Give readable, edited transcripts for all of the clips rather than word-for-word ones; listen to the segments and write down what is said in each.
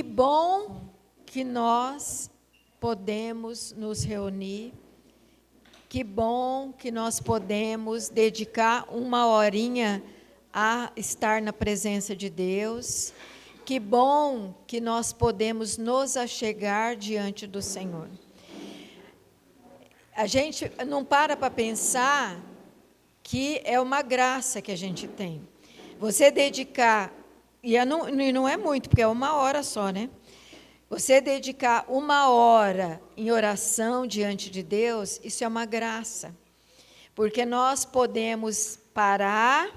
Que bom que nós podemos nos reunir. Que bom que nós podemos dedicar uma horinha a estar na presença de Deus. Que bom que nós podemos nos achegar diante do Senhor. A gente não para pensar que é uma graça que a gente tem. Você dedicar, e não é muito, porque é 1 hora só, né? Você dedicar 1 hora em oração diante de Deus, isso é uma graça. Porque nós podemos parar,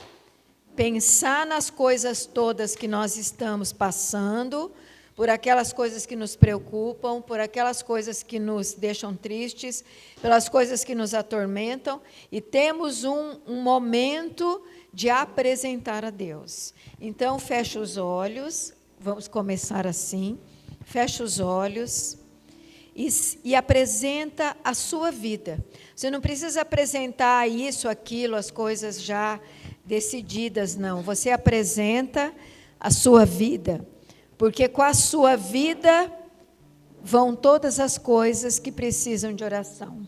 pensar nas coisas todas que nós estamos passando, por aquelas coisas que nos preocupam, por aquelas coisas que nos deixam tristes, pelas coisas que nos atormentam, e temos um momento de apresentar a Deus. Então, fecha os olhos, vamos começar assim, fecha os olhos e apresenta a sua vida. Você não precisa apresentar isso, aquilo, as coisas já decididas, não. Você apresenta a sua vida. Porque com a sua vida vão todas as coisas que precisam de oração.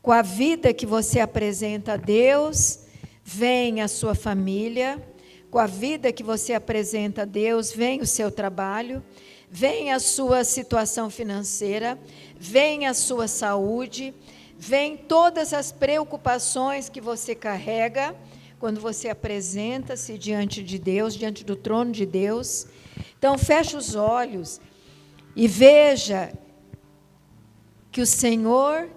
Com a vida que você apresenta a Deus, vem a sua família. Com a vida que você apresenta a Deus, vem o seu trabalho, vem a sua situação financeira, vem a sua saúde, vem todas as preocupações que você carrega quando você apresenta-se diante de Deus, diante do trono de Deus. Então, feche os olhos e veja que o Senhor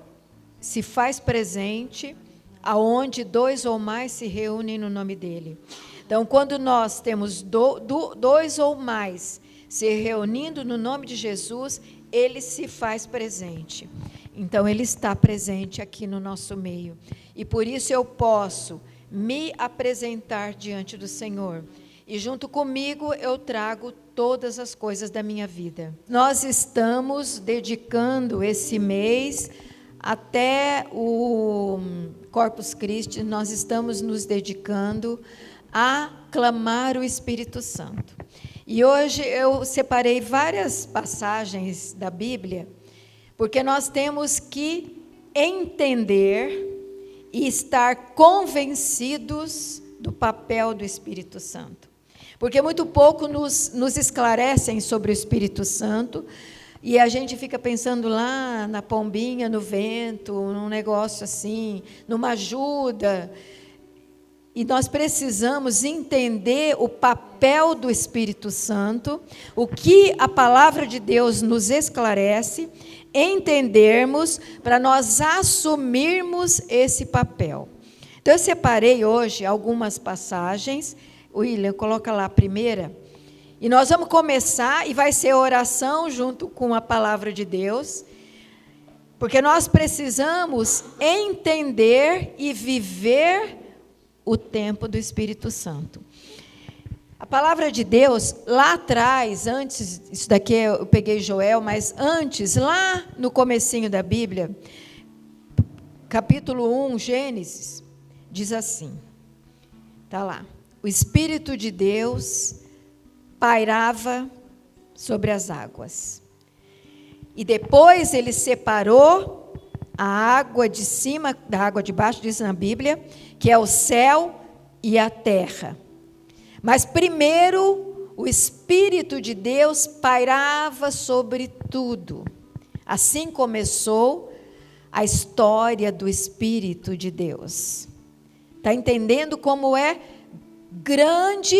se faz presente aonde 2 ou mais se reúnem no nome dEle. Então, quando nós temos 2 ou mais se reunindo no nome de Jesus, Ele se faz presente. Então, Ele está presente aqui no nosso meio. E por isso eu posso me apresentar diante do Senhor. E junto comigo eu trago todas as coisas da minha vida. Nós estamos dedicando esse mês até o Corpus Christi, nós estamos nos dedicando a clamar o Espírito Santo. E hoje eu separei várias passagens da Bíblia, porque nós temos que entender e estar convencidos do papel do Espírito Santo. Porque muito pouco nos esclarecem sobre o Espírito Santo, e a gente fica pensando lá na pombinha, no vento, num negócio assim, numa ajuda. E nós precisamos entender o papel do Espírito Santo, o que a palavra de Deus nos esclarece, entendermos, para nós assumirmos esse papel. Então, eu separei hoje algumas passagens. William, coloca lá a primeira. E nós vamos começar, e vai ser oração junto com a palavra de Deus, porque nós precisamos entender e viver o tempo do Espírito Santo. A palavra de Deus, lá atrás, antes, isso daqui eu peguei Joel, mas antes, lá no comecinho da Bíblia, capítulo 1, Gênesis, diz assim, está lá. O Espírito de Deus pairava sobre as águas. E depois ele separou a água de cima da água de baixo, diz na Bíblia, que é o céu e a terra. Mas primeiro o Espírito de Deus pairava sobre tudo. Assim começou a história do Espírito de Deus. Está entendendo como é grande,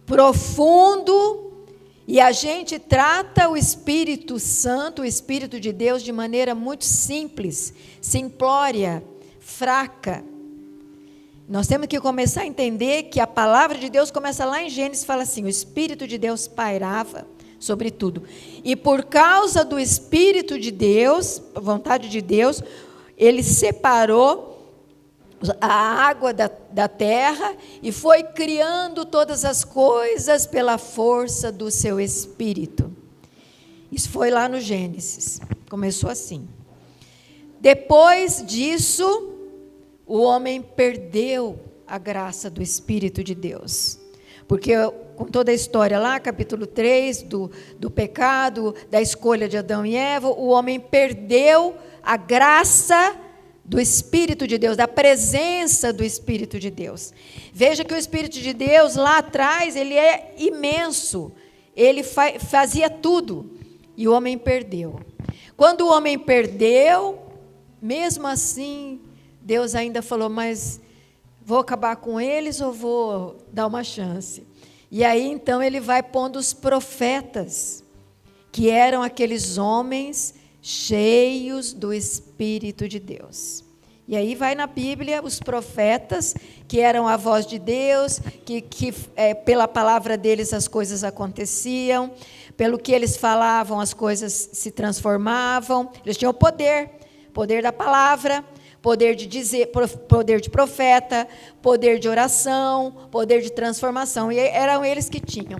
profundo, e a gente trata o Espírito Santo, o Espírito de Deus, de maneira muito simples, simplória, fraca. Nós temos que começar a entender que a palavra de Deus começa lá em Gênesis, fala assim, o Espírito de Deus pairava sobre tudo. E por causa do Espírito de Deus, a vontade de Deus, Ele separou a água da terra e foi criando todas as coisas pela força do seu Espírito. Isso foi lá no Gênesis, começou assim. Depois disso, o homem perdeu a graça do Espírito de Deus, porque com toda a história lá, capítulo 3, do pecado, da escolha de Adão e Eva, o homem perdeu a graça do Espírito de Deus, da presença do Espírito de Deus. Veja que o Espírito de Deus, lá atrás, ele é imenso, ele fazia tudo, e o homem perdeu. Quando o homem perdeu, mesmo assim, Deus ainda falou, mas vou acabar com eles ou vou dar uma chance? E aí, então, ele vai pondo os profetas, que eram aqueles homens cheios do Espírito de Deus. E aí vai na Bíblia os profetas, que eram a voz de Deus, que pela palavra deles as coisas aconteciam, pelo que eles falavam as coisas se transformavam, eles tinham poder da palavra, poder de dizer, poder de profeta, poder de oração, poder de transformação, e eram eles que tinham.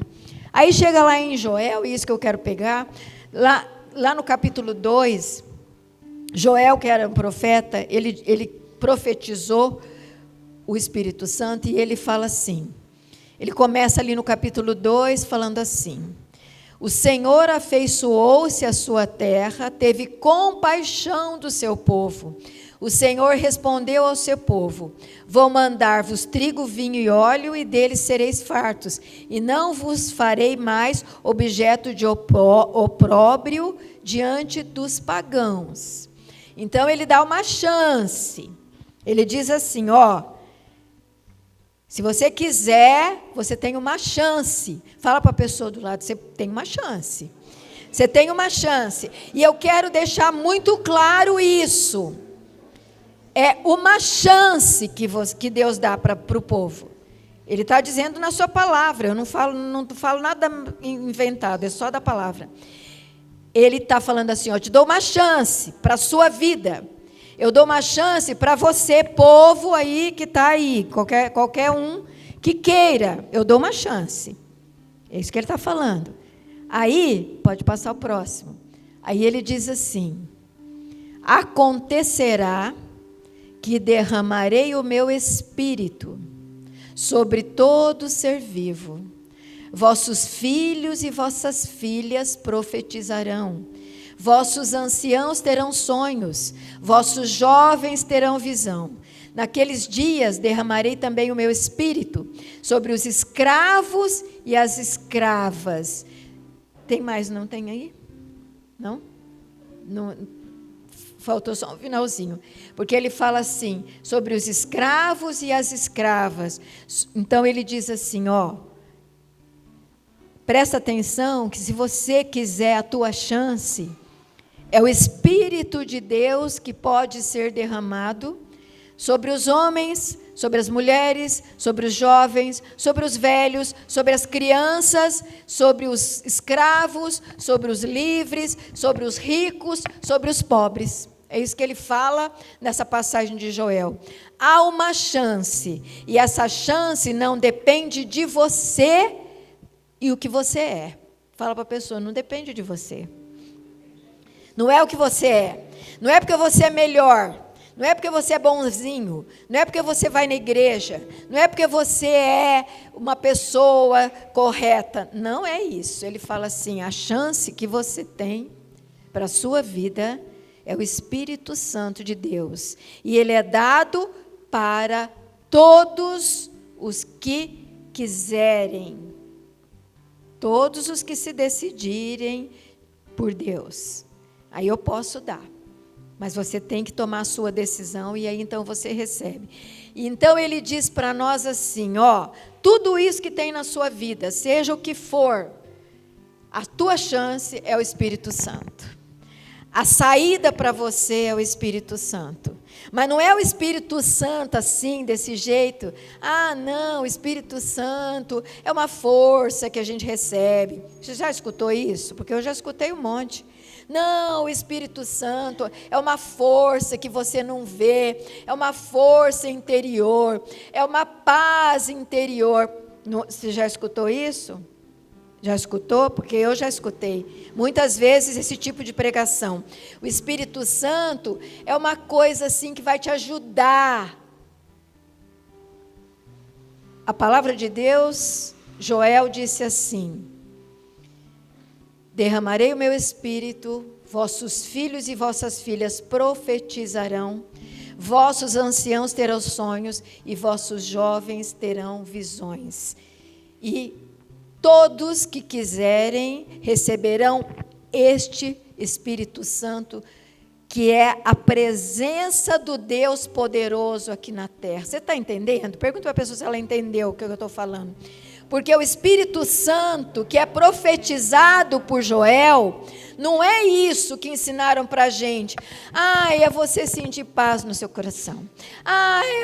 Aí chega lá em Joel, e isso que eu quero pegar, lá no capítulo 2, Joel, que era um profeta, ele profetizou o Espírito Santo, e ele fala assim, ele começa ali no capítulo 2, falando assim, o Senhor afeiçoou-se à sua terra, teve compaixão do seu povo. O Senhor respondeu ao seu povo, vou mandar-vos trigo, vinho e óleo, e deles sereis fartos, e não vos farei mais objeto de opróbrio diante dos pagãos. Então, ele dá uma chance. Ele diz assim, se você quiser, você tem uma chance. Fala para a pessoa do lado, você tem uma chance. Você tem uma chance. E eu quero deixar muito claro isso. É uma chance que Deus dá para o povo. Ele está dizendo na sua palavra. Eu não falo nada inventado, é só da palavra. Ele está falando assim, te dou uma chance para a sua vida. Eu dou uma chance para você, povo aí que está aí, qualquer um que queira, eu dou uma chance. É isso que ele está falando. Aí, pode passar o próximo. Aí ele diz assim, acontecerá que derramarei o meu espírito sobre todo ser vivo. Vossos filhos e vossas filhas profetizarão. Vossos anciãos terão sonhos, vossos jovens terão visão. Naqueles dias derramarei também o meu espírito sobre os escravos e as escravas. Tem mais, não tem aí? Não? Não, faltou só um finalzinho. Porque ele fala assim, sobre os escravos e as escravas. Então ele diz assim, presta atenção que se você quiser a tua chance, é o Espírito de Deus que pode ser derramado sobre os homens, sobre as mulheres, sobre os jovens, sobre os velhos, sobre as crianças, sobre os escravos, sobre os livres, sobre os ricos, sobre os pobres. É isso que ele fala nessa passagem de Joel. Há uma chance, e essa chance não depende de você e o que você é. Fala para a pessoa, não depende de você. Não é o que você é. Não é porque você é melhor. Não é porque você é bonzinho. Não é porque você vai na igreja. Não é porque você é uma pessoa correta. Não é isso. Ele fala assim, a chance que você tem para a sua vida é o Espírito Santo de Deus. E ele é dado para todos os que quiserem. Todos os que se decidirem por Deus. Aí eu posso dar, mas você tem que tomar a sua decisão e aí então você recebe. E então ele diz para nós assim, tudo isso que tem na sua vida, seja o que for, a tua chance é o Espírito Santo. A saída para você é o Espírito Santo. Mas não é o Espírito Santo assim, desse jeito. Não, o Espírito Santo é uma força que a gente recebe. Você já escutou isso? Porque eu já escutei um monte. Não, o Espírito Santo é uma força que você não vê, é uma força interior, é uma paz interior. Você já escutou isso? Já escutou? Porque eu já escutei. Muitas vezes esse tipo de pregação. O Espírito Santo é uma coisa assim que vai te ajudar. A palavra de Deus Joel disse assim: derramarei o meu espírito, vossos filhos e vossas filhas profetizarão, vossos anciãos terão sonhos e vossos jovens terão visões. E todos que quiserem receberão este Espírito Santo, que é a presença do Deus poderoso aqui na terra. Você está entendendo? Pergunta para a pessoa se ela entendeu o que eu estou falando. Porque o Espírito Santo, que é profetizado por Joel, não é isso que ensinaram para a gente. É você sentir paz no seu coração.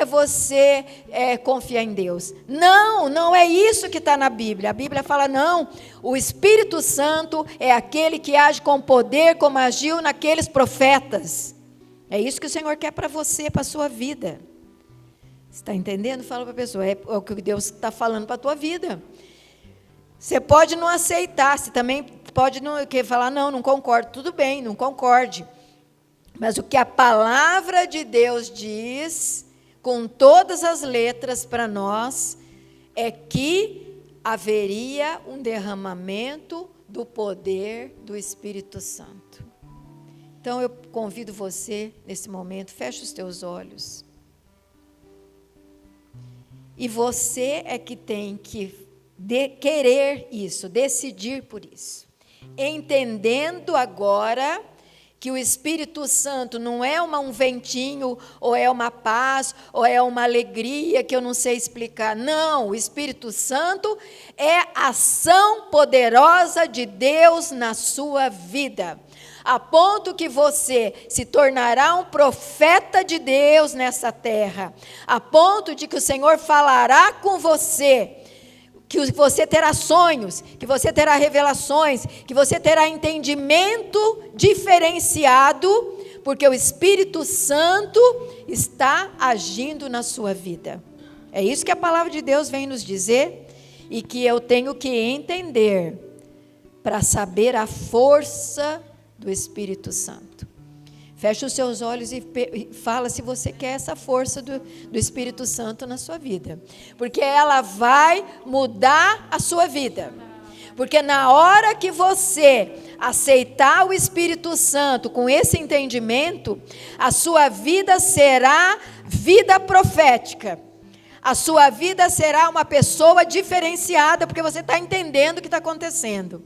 É você confiar em Deus. Não é isso que está na Bíblia. A Bíblia fala, não, o Espírito Santo é aquele que age com poder, como agiu naqueles profetas. É isso que o Senhor quer para você, para a sua vida. Está entendendo? Fala para a pessoa, é o que Deus está falando para a tua vida. Você pode não aceitar, você também pode não falar, não concordo, tudo bem, não concorde. Mas o que a palavra de Deus diz, com todas as letras para nós, é que haveria um derramamento do poder do Espírito Santo. Então eu convido você, nesse momento, feche os teus olhos. E você é que tem que querer isso, decidir por isso. Entendendo agora que o Espírito Santo não é um ventinho, ou é uma paz, ou é uma alegria que eu não sei explicar. Não, o Espírito Santo é a ação poderosa de Deus na sua vida. A ponto que você se tornará um profeta de Deus nessa terra. A ponto de que o Senhor falará com você, que você terá sonhos, que você terá revelações, que você terá entendimento diferenciado, porque o Espírito Santo está agindo na sua vida. É isso que a palavra de Deus vem nos dizer, e que eu tenho que entender para saber a força do Espírito Santo. Feche os seus olhos e fala se você quer essa força do Espírito Santo na sua vida. Porque ela vai mudar a sua vida. Porque na hora que você aceitar o Espírito Santo com esse entendimento, a sua vida será vida profética. A sua vida será uma pessoa diferenciada, porque você está entendendo o que está acontecendo.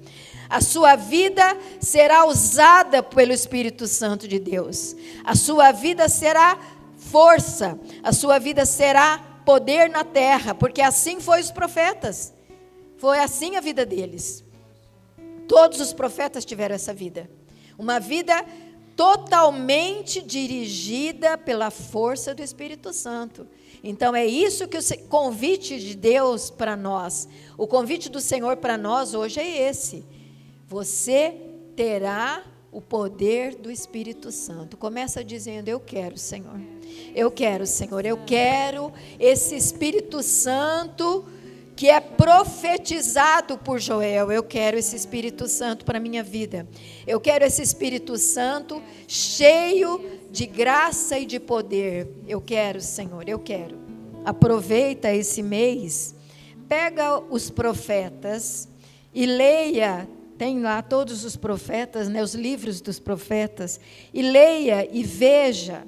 A sua vida será usada pelo Espírito Santo de Deus. A sua vida será força. A sua vida será poder na terra. Porque assim foi os profetas. Foi assim a vida deles. Todos os profetas tiveram essa vida. Uma vida totalmente dirigida pela força do Espírito Santo. Então é isso que o convite de Deus para nós. O convite do Senhor para nós hoje é esse. Você terá o poder do Espírito Santo. Começa dizendo, eu quero, Senhor. Eu quero, Senhor. Eu quero esse Espírito Santo que é profetizado por Joel. Eu quero esse Espírito Santo para a minha vida. Eu quero esse Espírito Santo cheio de graça e de poder. Eu quero, Senhor, eu quero. Aproveita esse mês, pega os profetas e leia. Tem lá todos os profetas, os livros dos profetas, e leia e veja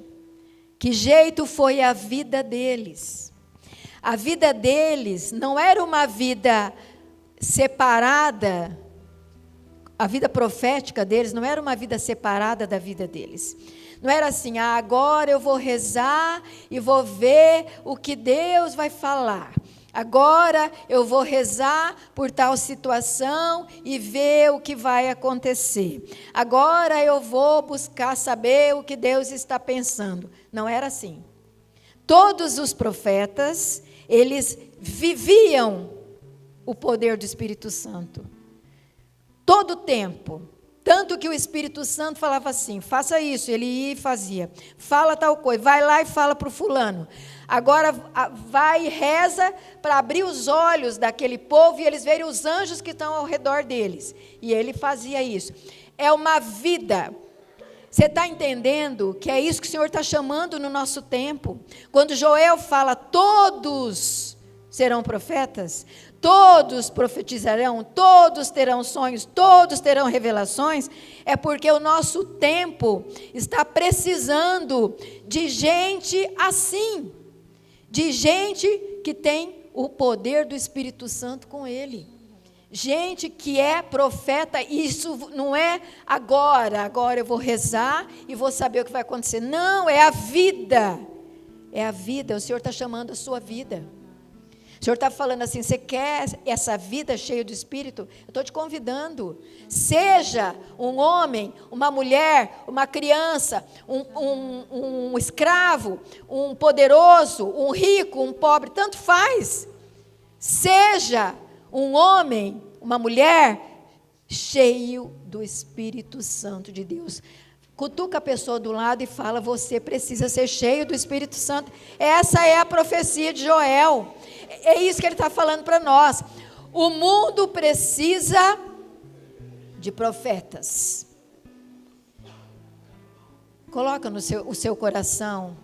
que jeito foi a vida deles. A vida deles não era uma vida separada, a vida profética deles não era uma vida separada da vida deles. Não era assim, agora eu vou rezar e vou ver o que Deus vai falar. Agora eu vou rezar por tal situação e ver o que vai acontecer. Agora eu vou buscar saber o que Deus está pensando. Não era assim. Todos os profetas, eles viviam o poder do Espírito Santo. Todo o tempo. Tanto que o Espírito Santo falava assim, faça isso, ele ia e fazia. Fala tal coisa, vai lá e fala para o fulano. Agora vai e reza para abrir os olhos daquele povo e eles verem os anjos que estão ao redor deles. E ele fazia isso. É uma vida. Você está entendendo que é isso que o Senhor está chamando no nosso tempo? Quando Joel fala, todos serão profetas, todos profetizarão, todos terão sonhos, todos terão revelações, é porque o nosso tempo está precisando de gente assim, de gente que tem o poder do Espírito Santo com ele. Gente que é profeta, isso não é agora eu vou rezar e vou saber o que vai acontecer. Não, é a vida. É a vida, o Senhor está chamando a sua vida. O Senhor está falando assim, você quer essa vida cheia do Espírito? Eu estou te convidando. Seja um homem, uma mulher, uma criança, um escravo, um poderoso, um rico, um pobre, tanto faz. Seja um homem, uma mulher, cheio do Espírito Santo de Deus. Cutuca a pessoa do lado e fala, você precisa ser cheio do Espírito Santo. Essa é a profecia de Joel. É isso que ele está falando para nós. O mundo precisa de profetas. Coloca o seu coração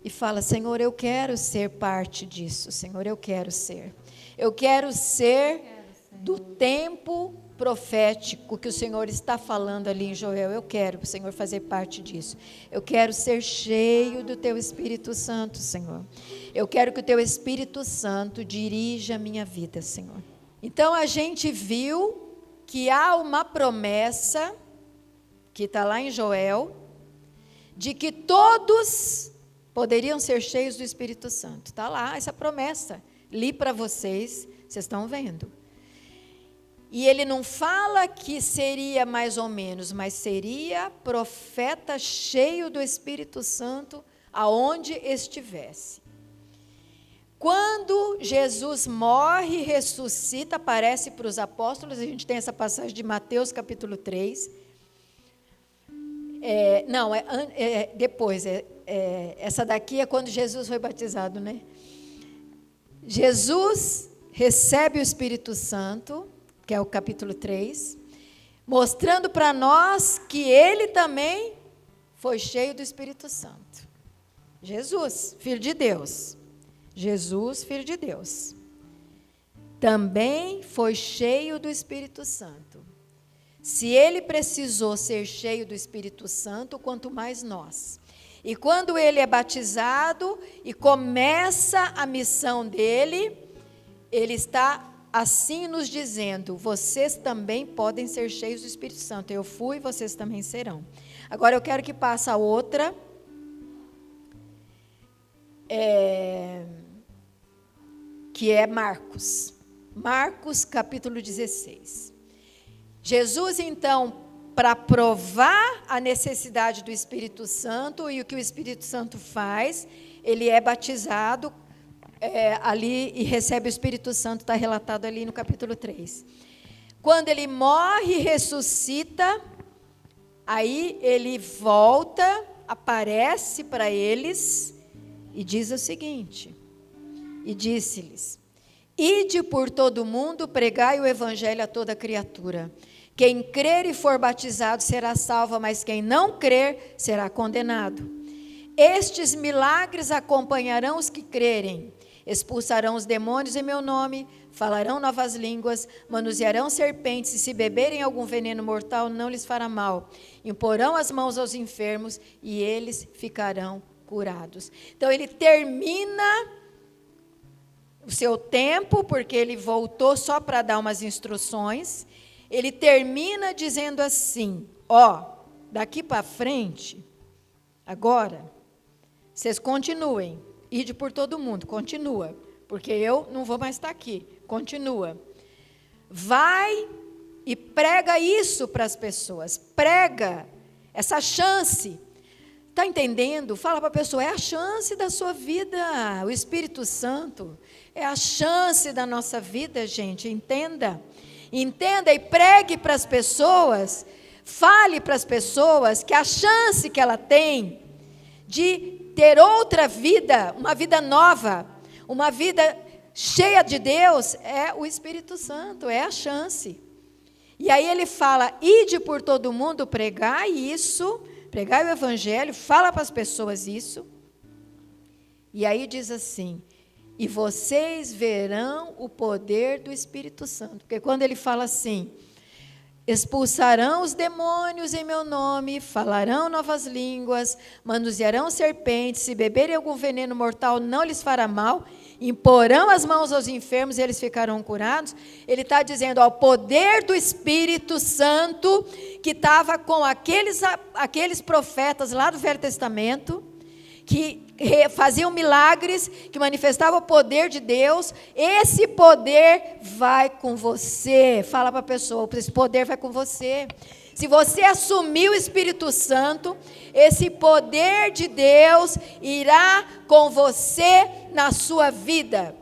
e fala, Senhor, eu quero ser parte disso. Senhor, eu quero ser. Eu quero ser do tempo profético que o Senhor está falando ali em Joel. Eu quero, Senhor, fazer parte disso. Eu quero ser cheio do Teu Espírito Santo, Senhor. Eu quero que o Teu Espírito Santo dirija a minha vida, Senhor. Então, a gente viu que há uma promessa, que está lá em Joel, de que todos poderiam ser cheios do Espírito Santo. Está lá essa promessa. Li para vocês, vocês estão vendo. E ele não fala que seria mais ou menos, mas seria profeta cheio do Espírito Santo aonde estivesse. Quando Jesus morre e ressuscita, aparece para os apóstolos, a gente tem essa passagem de Mateus capítulo 3. Depois, essa daqui é quando Jesus foi batizado, né? Jesus recebe o Espírito Santo, que é o capítulo 3, mostrando para nós que ele também foi cheio do Espírito Santo. Jesus, Filho de Deus. Jesus, Filho de Deus. Também foi cheio do Espírito Santo. Se ele precisou ser cheio do Espírito Santo, quanto mais nós. E quando ele é batizado e começa a missão dele, ele está assim nos dizendo, vocês também podem ser cheios do Espírito Santo. Eu fui, vocês também serão. Agora eu quero que passe a outra. Que é Marcos. Marcos capítulo 16. Jesus, então, para provar a necessidade do Espírito Santo e o que o Espírito Santo faz, ele é batizado ali e recebe o Espírito Santo, está relatado ali no capítulo 3. Quando ele morre e ressuscita, aí ele volta, aparece para eles e diz o seguinte, e disse-lhes, ide por todo o mundo, pregai o evangelho a toda criatura. Quem crer e for batizado será salvo, mas quem não crer será condenado. Estes milagres acompanharão os que crerem. Expulsarão os demônios em meu nome, falarão novas línguas, manusearão serpentes, e se beberem algum veneno mortal, não lhes fará mal. Imporão as mãos aos enfermos, e eles ficarão curados. Então, ele termina o seu tempo, porque ele voltou só para dar umas instruções. Ele termina dizendo assim, daqui para frente, agora, vocês continuem. Ide por todo mundo, continua, porque eu não vou mais estar aqui, continua. Vai e prega isso para as pessoas, prega essa chance. Está entendendo? Fala para a pessoa, é a chance da sua vida, o Espírito Santo, é a chance da nossa vida, gente, entenda. Entenda e pregue para as pessoas, fale para as pessoas que a chance que ela tem de ter outra vida, uma vida nova, uma vida cheia de Deus, é o Espírito Santo, é a chance. E aí ele fala, ide por todo mundo, pregai isso, pregai o evangelho, fala para as pessoas isso. E aí diz assim, e vocês verão o poder do Espírito Santo. Porque quando ele fala assim, expulsarão os demônios em meu nome, falarão novas línguas, manusearão serpentes, se beberem algum veneno mortal não lhes fará mal, imporão as mãos aos enfermos e eles ficarão curados. Ele está dizendo, ó, o poder do Espírito Santo que estava com aqueles profetas lá do Velho Testamento, que faziam milagres, que manifestavam o poder de Deus, esse poder vai com você. Fala para a pessoa, esse poder vai com você. Se você assumir o Espírito Santo, esse poder de Deus irá com você na sua vida.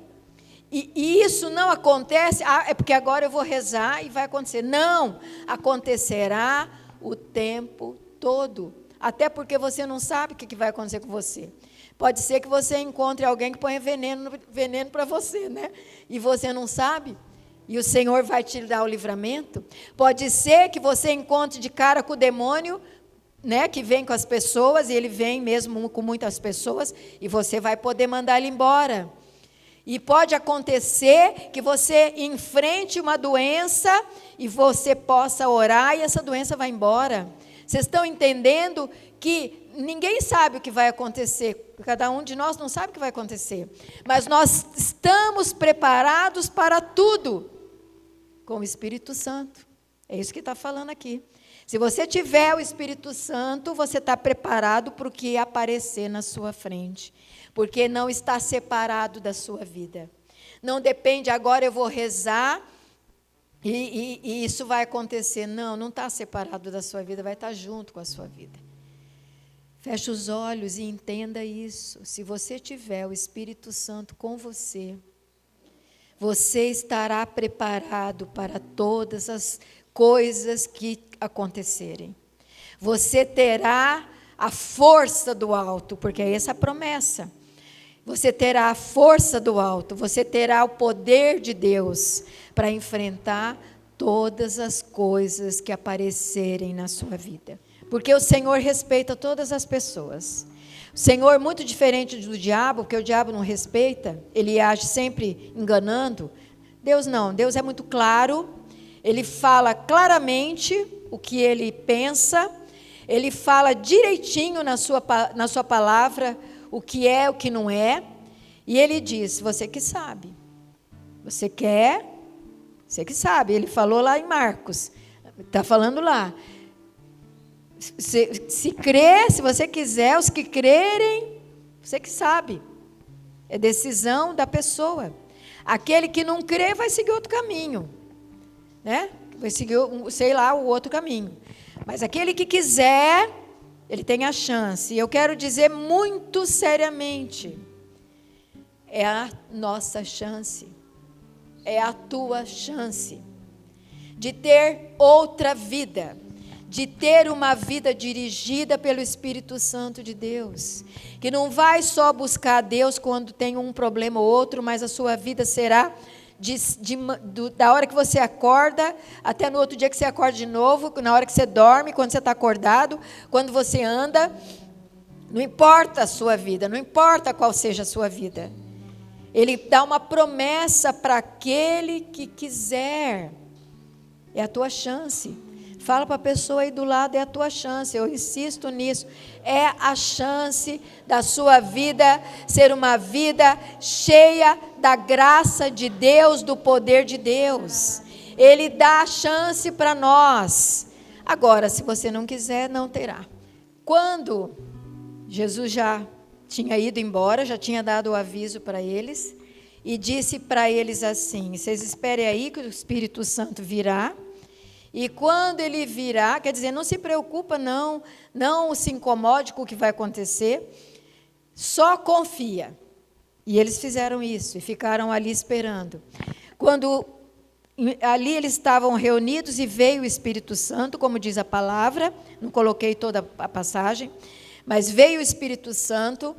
E isso não acontece, é porque agora eu vou rezar e vai acontecer. Não, acontecerá o tempo todo. Até porque você não sabe o que vai acontecer com você. Pode ser que você encontre alguém que ponha veneno para você, né? E você não sabe. E o Senhor vai te dar o livramento. Pode ser que você encontre de cara com o demônio, né? Que vem com as pessoas, e ele vem mesmo com muitas pessoas, e você vai poder mandar ele embora. E pode acontecer que você enfrente uma doença e você possa orar e essa doença vai embora. Vocês estão entendendo que ninguém sabe o que vai acontecer, cada um de nós não sabe o que vai acontecer, mas nós estamos preparados para tudo com o Espírito Santo. É isso que está falando aqui. Se você tiver o Espírito Santo, você está preparado para o que aparecer na sua frente, porque não está separado da sua vida. Não depende, agora eu vou rezar e isso vai acontecer. Não está separado da sua vida, vai estar junto com a sua vida. Feche os olhos e entenda isso. Se você tiver o Espírito Santo com você, você estará preparado para todas as coisas que acontecerem. Você terá a força do alto, porque é essa a promessa. Você terá a força do alto, você terá o poder de Deus para enfrentar todas as coisas que aparecerem na sua vida. Porque o Senhor respeita todas as pessoas. O Senhor, muito diferente do diabo, porque o diabo não respeita, ele age sempre enganando. Deus não, Deus é muito claro, ele fala claramente o que ele pensa, ele fala direitinho na sua palavra o que é, o que não é, e ele diz, você que sabe, você quer, você que sabe. Ele falou lá em Marcos, está falando lá, se crer, se você quiser, os que crerem, você que sabe, é decisão da pessoa. Aquele que não crê vai seguir outro caminho, né? Vai seguir, sei lá, o outro caminho. Mas aquele que quiser, ele tem a chance. E eu quero dizer muito seriamente, é a nossa chance, é a tua chance de ter outra vida, de ter uma vida dirigida pelo Espírito Santo de Deus, que não vai só buscar a Deus quando tem um problema ou outro, mas a sua vida será da hora que você acorda, até no outro dia que você acorda de novo, na hora que você dorme, quando você está acordado, quando você anda, não importa a sua vida, não importa qual seja a sua vida. Ele dá uma promessa para aquele que quiser, é a tua chance. Fala para a pessoa aí do lado, é a tua chance, eu insisto nisso, é a chance da sua vida ser uma vida cheia da graça de Deus, do poder de Deus. Ele dá a chance para nós. Agora, se você não quiser, não terá. Quando Jesus já tinha ido embora, já tinha dado o aviso para eles, e disse para eles assim, vocês esperem aí que o Espírito Santo virá, e quando ele virá, quer dizer, não se preocupa não se incomode com o que vai acontecer, só confia. E eles fizeram isso, e ficaram ali esperando. Quando ali eles estavam reunidos e veio o Espírito Santo, como diz a palavra, não coloquei toda a passagem, mas veio o Espírito Santo,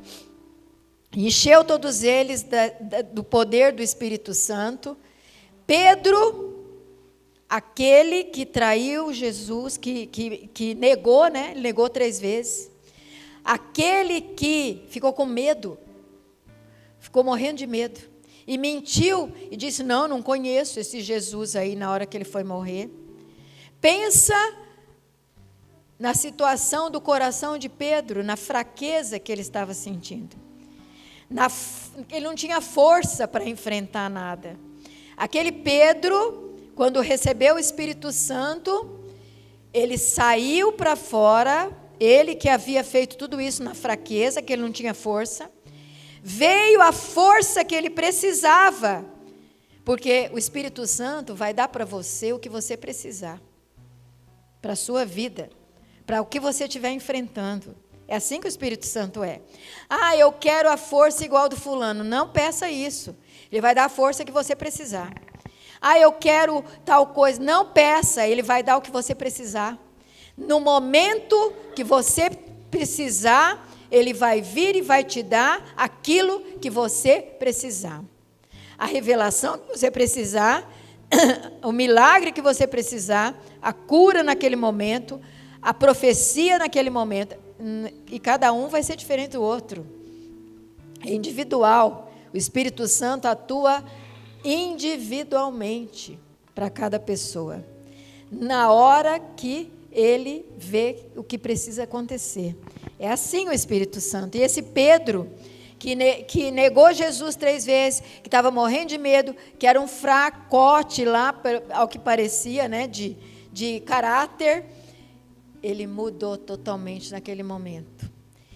encheu todos eles do poder do Espírito Santo. Pedro, aquele que traiu Jesus, que negou, né? Ele negou 3 vezes. Aquele que ficou com medo, ficou morrendo de medo. E mentiu e disse, não conheço esse Jesus aí na hora que ele foi morrer. Pensa na situação do coração de Pedro, na fraqueza que ele estava sentindo. Ele não tinha força para enfrentar nada. Aquele Pedro, quando recebeu o Espírito Santo, ele saiu para fora, ele que havia feito tudo isso na fraqueza, que ele não tinha força, veio a força que ele precisava, porque o Espírito Santo vai dar para você o que você precisar, para a sua vida, para o que você estiver enfrentando. É assim que o Espírito Santo é. Eu quero a força igual do fulano. Não peça isso. Ele vai dar a força que você precisar. Eu quero tal coisa. Não peça, ele vai dar o que você precisar. No momento que você precisar, ele vai vir e vai te dar aquilo que você precisar. A revelação que você precisar, o milagre que você precisar, a cura naquele momento, a profecia naquele momento. E cada um vai ser diferente do outro. É individual. O Espírito Santo atua individualmente para cada pessoa, na hora que ele vê o que precisa acontecer. É assim o Espírito Santo. E esse Pedro, que negou Jesus 3 vezes, que estava morrendo de medo, que era um fracote lá, ao que parecia, né, de caráter, ele mudou totalmente naquele momento.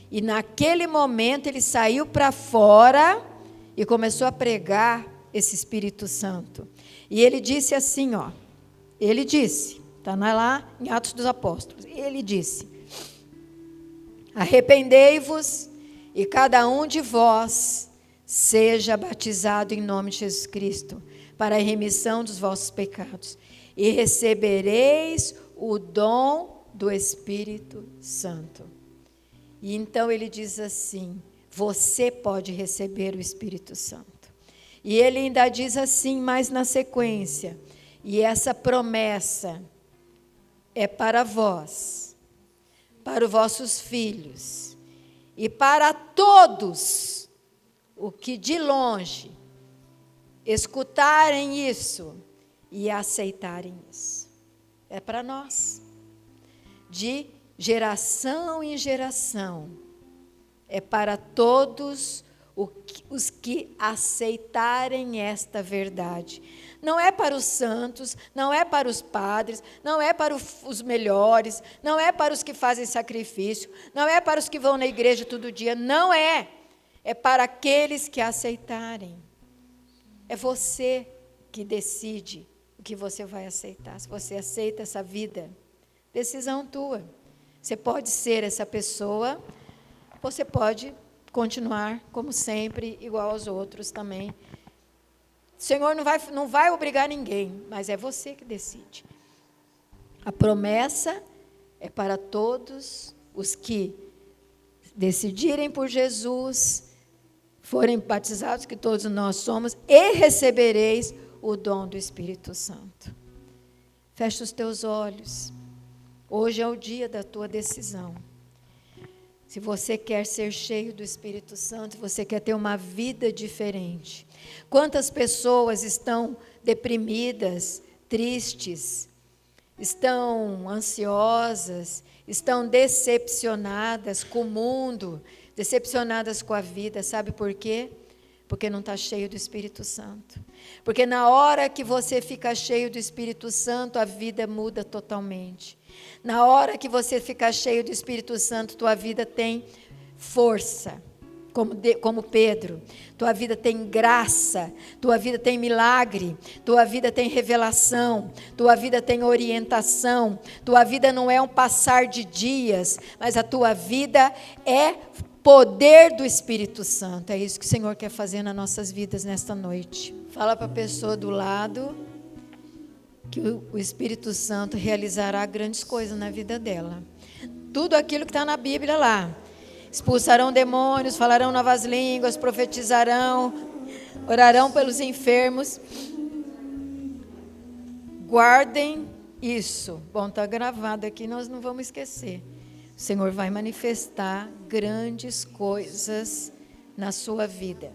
E naquele momento ele saiu para fora e começou a pregar esse Espírito Santo. E ele disse assim, ele disse, está lá em Atos dos Apóstolos, ele disse, arrependei-vos e cada um de vós seja batizado em nome de Jesus Cristo, para a remissão dos vossos pecados, e recebereis o dom do Espírito Santo. E então ele diz assim, você pode receber o Espírito Santo. E ele ainda diz assim, mais na sequência, e essa promessa é para vós, para os vossos filhos, e para todos o que de longe escutarem isso e aceitarem isso. É para nós. De geração em geração, é para todos os que aceitarem esta verdade. Não é para os santos, não é para os padres, não é para os melhores, não é para os que fazem sacrifício, não é para os que vão na igreja todo dia, não é. É para aqueles que aceitarem. É você que decide o que você vai aceitar. Se você aceita essa vida, decisão tua. Você pode ser essa pessoa, você pode continuar como sempre, igual aos outros também. O Senhor não vai obrigar ninguém, mas é você que decide. A promessa é para todos os que decidirem por Jesus, forem batizados, que todos nós somos, e recebereis o dom do Espírito Santo. Fecha os teus olhos. Hoje é o dia da tua decisão. Se você quer ser cheio do Espírito Santo, você quer ter uma vida diferente. Quantas pessoas estão deprimidas, tristes, estão ansiosas, estão decepcionadas com o mundo, decepcionadas com a vida, sabe por quê? Porque não está cheio do Espírito Santo. Porque na hora que você fica cheio do Espírito Santo, a vida muda totalmente. Na hora que você fica cheio do Espírito Santo, tua vida tem força, como Pedro. Tua vida tem graça, tua vida tem milagre, tua vida tem revelação, tua vida tem orientação. Tua vida não é um passar de dias, mas a tua vida é poder do Espírito Santo. É isso que o Senhor quer fazer nas nossas vidas nesta noite. Fala para a pessoa do lado que o Espírito Santo realizará grandes coisas na vida dela. Tudo aquilo que está na Bíblia lá. Expulsarão demônios, falarão novas línguas, profetizarão, orarão pelos enfermos. Guardem isso. Bom, está gravado aqui, nós não vamos esquecer. O Senhor vai manifestar grandes coisas na sua vida.